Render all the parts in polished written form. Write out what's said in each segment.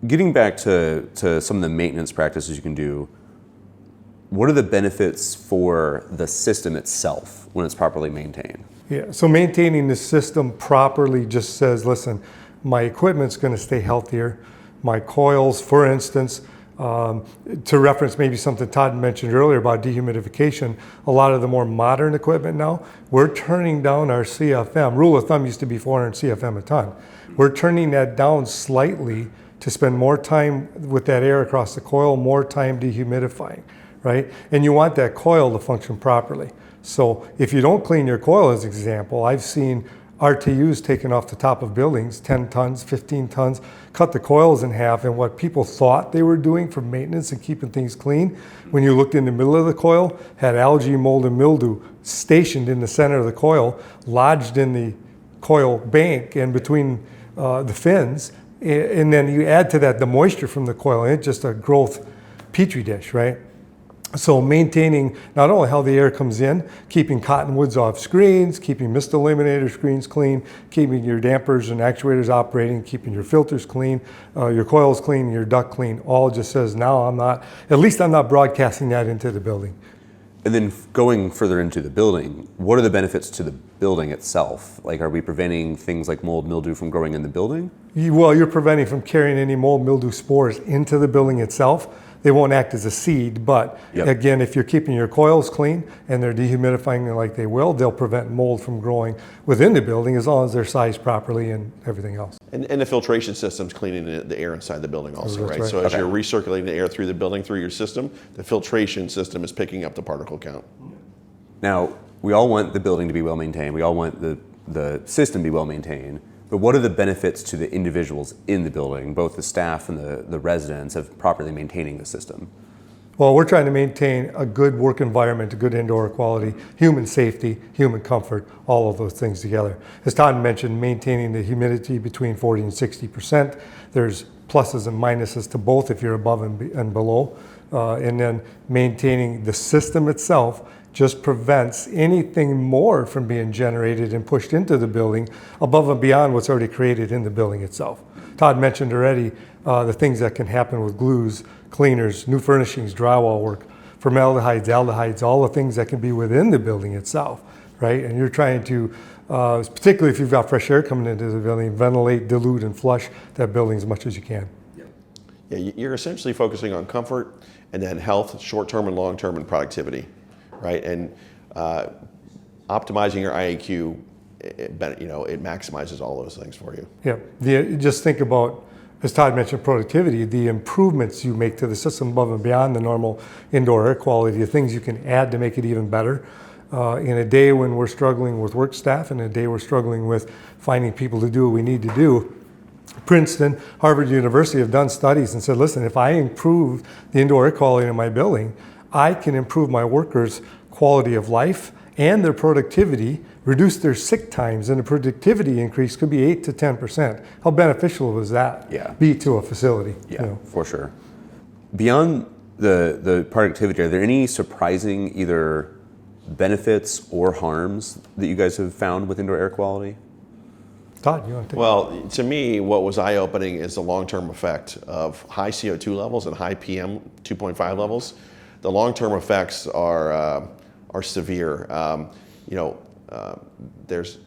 Getting back to some of the maintenance practices you can do, what are the benefits for the system itself when it's properly maintained? Yeah, so maintaining the system properly just says, listen, my equipment's going to stay healthier. My coils, for instance, to reference maybe something Todd mentioned earlier about dehumidification, a lot of the more modern equipment now, we're turning down our CFM. Rule of thumb used to be 400 CFM a ton. We're turning that down slightly to spend more time with that air across the coil, more time dehumidifying, right? And you want that coil to function properly. So if you don't clean your coil, as an example, I've seen RTUs taken off the top of buildings, 10 tons, 15 tons, cut the coils in half, and what people thought they were doing for maintenance and keeping things clean, when you looked in the middle of the coil, had algae, mold, and mildew stationed in the center of the coil, lodged in the coil bank and between the fins, and then you add to that the moisture from the coil, and it's just a growth petri dish, right? So maintaining not only how the air comes in, keeping cottonwoods off screens, keeping mist eliminator screens clean, keeping your dampers and actuators operating, keeping your filters clean, your coils clean, your duct clean, all just says now at least I'm not broadcasting that into the building. And then going further into the building, what are the benefits to the building itself? Like, are we preventing things like mold, mildew from growing in the building? Well, you're preventing from carrying any mold, mildew spores into the building itself. They won't act as a seed, but again, if you're keeping your coils clean and they're dehumidifying like they will, they'll prevent mold from growing within the building as long as they're sized properly and everything else. And the filtration system's cleaning the air inside the building also, That's right? So as you're recirculating the air through the building, through your system, the filtration system is picking up the particle count. Now, we all want the building to be well maintained. We all want the system to be well maintained. But what are the benefits to the individuals in the building, both the staff and the residents, of properly maintaining the system? Well, we're trying to maintain a good work environment, a good indoor quality, human safety, human comfort, all of those things together. As Todd mentioned, maintaining the humidity between 40 and 60%. There's pluses and minuses to both if you're above and below. And then maintaining the system itself just prevents anything more from being generated and pushed into the building above and beyond what's already created in the building itself. Todd mentioned already the things that can happen with glues, cleaners, new furnishings, drywall work, formaldehydes, aldehydes, all the things that can be within the building itself, right? And you're trying to, particularly if you've got fresh air coming into the building, ventilate, dilute, and flush that building as much as you can. Yeah, you're essentially focusing on comfort and then health, short-term and long-term, and productivity. Right, and optimizing your IAQ, it maximizes all those things for you. Yeah, just think about, as Todd mentioned, productivity, the improvements you make to the system above and beyond the normal indoor air quality, the things you can add to make it even better. In a day when we're struggling with work staff, and a day we're struggling with finding people to do what we need to do, Princeton, Harvard University have done studies and said, listen, if I improve the indoor air quality in my building, I can improve my workers' quality of life and their productivity, reduce their sick times, and the productivity increase could be 8 to 10%. How beneficial was that be to a facility? Yeah, for sure. Beyond the productivity, are there any surprising either benefits or harms that you guys have found with indoor air quality? Todd, you want to take Well, to me, what was eye-opening is the long-term effect of high CO2 levels and high PM 2.5 levels. The long-term effects are severe. There's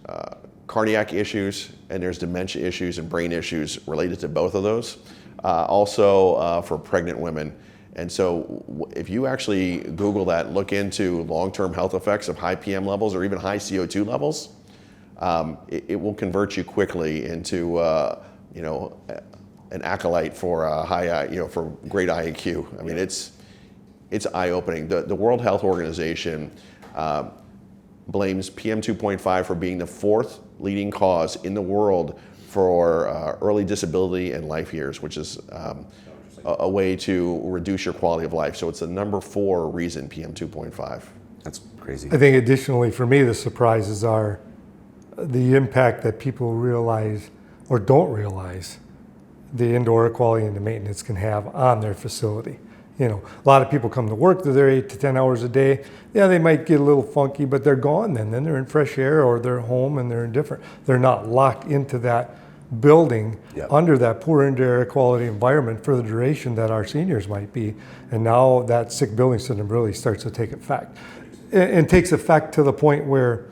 cardiac issues and there's dementia issues and brain issues related to both of those. Also for pregnant women. And so if you actually Google that, look into long-term health effects of high PM levels or even high CO2 levels, it will convert you quickly into an acolyte for for great IAQ. I mean, it's eye-opening. The World Health Organization blames PM 2.5 for being the 4th leading cause in the world for early disability and life years, which is a way to reduce your quality of life. So it's the number 4 reason, PM 2.5. That's crazy. I think additionally for me, the surprises are the impact that people realize or don't realize the indoor air quality and the maintenance can have on their facility. A lot of people come to work, they're there 8 to 10 hours a day. Yeah, they might get a little funky, but they're gone then. Then they're in fresh air or they're home and they're indifferent. They're not locked into that building Yep. under that poor indoor air quality environment for the duration that our seniors might be. And now that sick building syndrome really starts to take effect. And takes effect to the point where,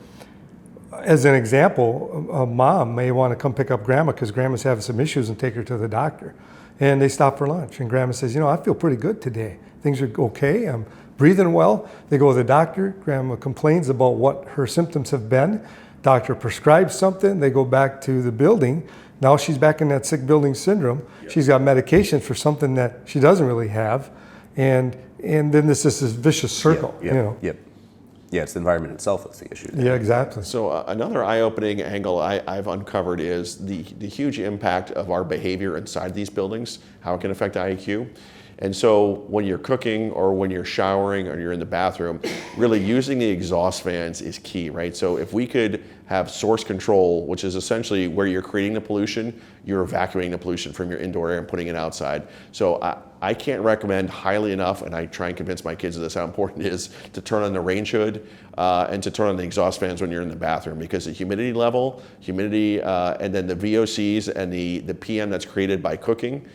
as an example, a mom may want to come pick up grandma because grandma's having some issues and take her to the doctor. And they stop for lunch and grandma says, I feel pretty good today. Things are okay. I'm breathing well. They go to the doctor. Grandma complains about what her symptoms have been. Doctor prescribes something. They go back to the building. Now she's back in that sick building syndrome. Yep. She's got medication for something that she doesn't really have. And then this is this vicious circle. Yep. Yeah, it's the environment itself that's the issue. Yeah, exactly. So another eye-opening angle I've uncovered is the huge impact of our behavior inside these buildings, how it can affect IAQ. And so when you're cooking or when you're showering or you're in the bathroom, really using the exhaust fans is key, right? So if we could have source control, which is essentially where you're creating the pollution, you're evacuating the pollution from your indoor air and putting it outside. So I can't recommend highly enough, and I try and convince my kids of this, how important it is to turn on the range hood and to turn on the exhaust fans when you're in the bathroom, because the humidity level, and then the VOCs and the PM that's created by cooking,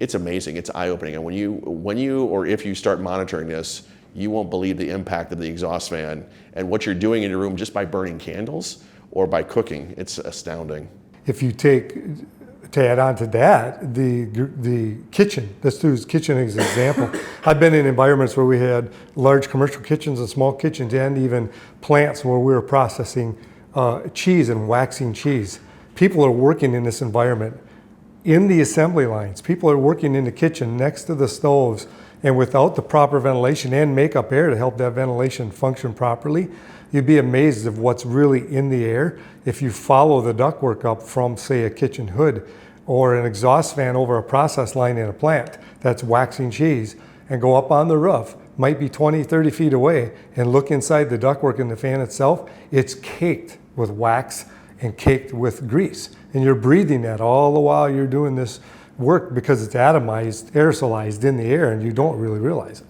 it's amazing. It's eye-opening. And when you or if you start monitoring this, you won't believe the impact of the exhaust fan and what you're doing in your room just by burning candles or by cooking. It's astounding. If you to add on to that, the kitchen, let's use kitchen as an example. I've been in environments where we had large commercial kitchens and small kitchens and even plants where we were processing cheese and waxing cheese. People are working in this environment in the assembly lines. People are working in the kitchen next to the stoves, and without the proper ventilation and makeup air to help that ventilation function properly, you'd be amazed of what's really in the air if you follow the ductwork up from, say, a kitchen hood or an exhaust fan over a process line in a plant that's waxing cheese, and go up on the roof, might be 20, 30 feet away, and look inside the ductwork in the fan itself. It's caked with wax and caked with grease. And you're breathing that all the while you're doing this work because it's atomized, aerosolized in the air, and you don't really realize it.